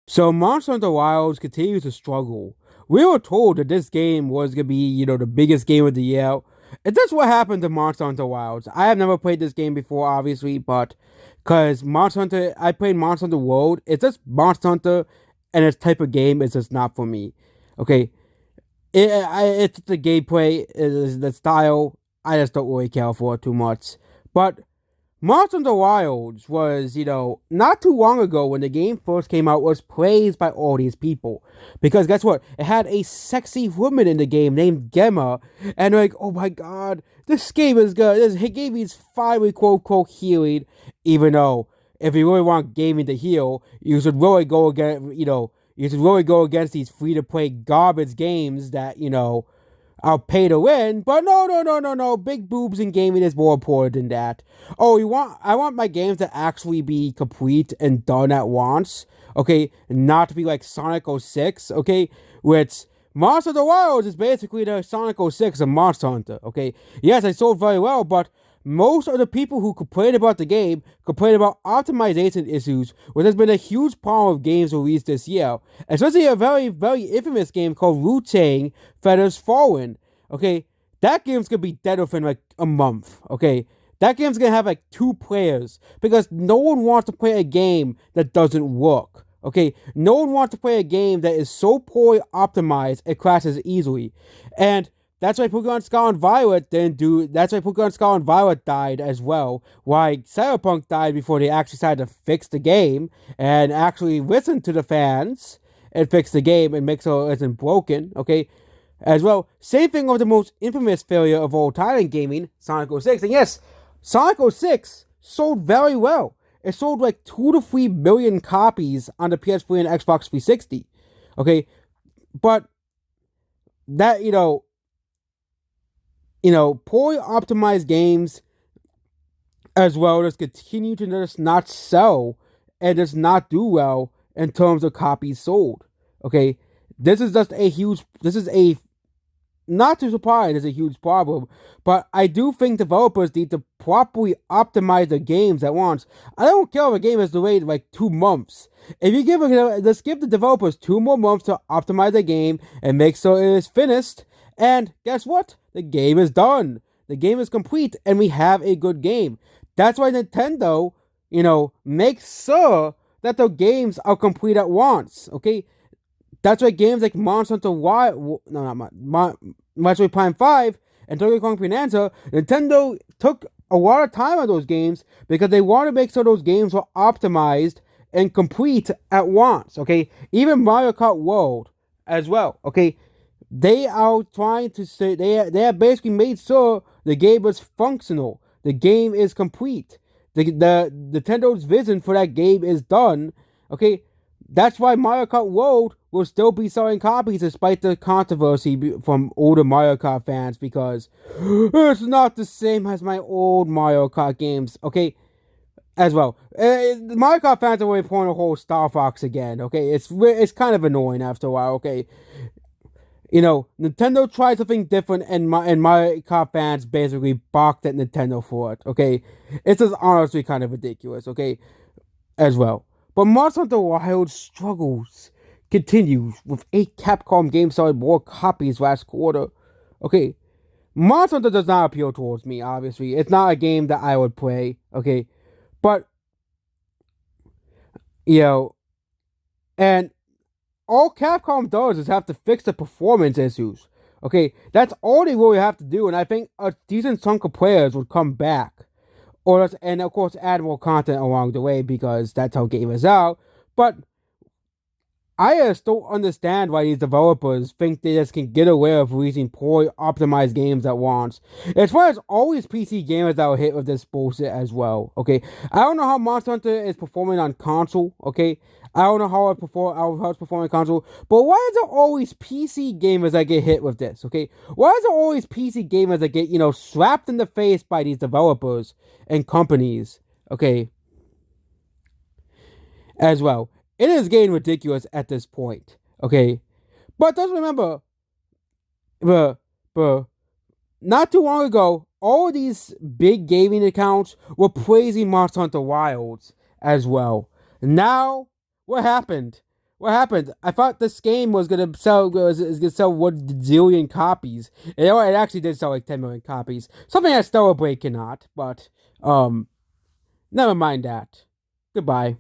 So Monster Hunter Wilds continues to struggle. We were told that this game was gonna be, the biggest game of the year. And that's what happened to Monster Hunter Wilds. I have never played this game before, obviously, but because Monster Hunter, I played Monster Hunter World. It's just Monster Hunter, and its type of game is just not for me. Okay, it's the gameplay, it is the style. I just don't really care for it too much. But Monster Hunter Wilds was, not too long ago when the game first came out, was praised by all these people. Because guess what? It had a sexy woman in the game named Gemma. And they're like, oh my god, this game is good. This game is finally quote unquote healing. Even though, if you really want gaming to heal, you should really go against, these free to play garbage games that, I'll pay to win, but no, no, no, no, no. Big boobs in gaming is more important than that. Oh, I want my games to actually be complete and done at once. Okay, not to be like Sonic 06. Okay, which Monster of the Wilds is basically the Sonic 06 of Monster Hunter. Okay, yes, I sold very well, but most of the people who complain about the game complain about optimization issues, which has been a huge problem of games released this year. Especially a very, very infamous game called Wu-Tang Feathers Fallen. Okay, that game's gonna be dead within like a month. Okay, that game's gonna have like 2 players because no one wants to play a game that doesn't work. Okay, no one wants to play a game that is so poorly optimized it crashes easily, and that's why Pokemon Scarlet and Violet didn't do. That's why Pokemon Scarlet and Violet died as well. Why Cyberpunk died before they actually decided to fix the game and actually listen to the fans and fix the game and make sure it isn't broken. Okay, as well. Same thing with the most infamous failure of all time in gaming, Sonic 06. And yes, Sonic 06 sold very well. It sold like 2 to 3 million copies on the PS3 and Xbox 360. Okay, but that poorly optimized games as well just continue to just not sell and just not do well in terms of copies sold. Okay, this is a not too surprised, it's a huge problem, but I do think developers need to properly optimize their games at once. I don't care if a game is delayed like 2 months. If you let's give the developers 2 more months to optimize the game and make sure it is finished, and guess what? The game is done. The game is complete, and we have a good game. That's why Nintendo, makes sure that the games are complete at once. Okay, that's why games like Monster Hunter Wild, no, not Metroid Prime 5 and Donkey Kong Bonanza, Nintendo took a lot of time on those games because they want to make sure those games were optimized and complete at once. Okay, even Mario Kart World as well. Okay, they are trying to say they have basically made sure the game is functional, the game is complete, the Nintendo's vision for that game is done. Okay, that's why Mario Kart World will still be selling copies despite the controversy from older Mario Kart fans because it's not the same as my old Mario Kart games. Okay, as well. Mario Kart fans are really pulling a whole Star Fox again. Okay, it's kind of annoying after a while. Okay, Nintendo tried something different, and Mario Kart fans basically balked at Nintendo for it. Okay, it's just honestly kind of ridiculous. Okay, as well. But Monster Hunter Wild struggles continues with 8 Capcom games selling more copies last quarter. Okay, Monster Hunter does not appeal towards me, obviously. It's not a game that I would play, okay? But, and all Capcom does is have to fix the performance issues. Okay, that's all they really have to do, and I think a decent chunk of players would come back. And of course add more content along the way because that's how gamers are. But I just don't understand why these developers think they just can get away with releasing poorly optimized games at once. As far as always PC gamers that will hit with this bullshit as well. Okay, I don't know how Monster Hunter is performing on console. Okay, I don't know how it's performing on console. But why is there always PC gamers that get hit with this? Okay, why is there always PC gamers that get slapped in the face by these developers and companies? Okay, as well. It is getting ridiculous at this point. Okay, but just remember, but not too long ago, all these big gaming accounts were praising Monster Hunter Wilds as well. Now, what happened? What happened? I thought this game was gonna sell 1 zillion copies. It actually did sell like 10 million copies. Something that Stellar Blade cannot. But never mind that. Goodbye.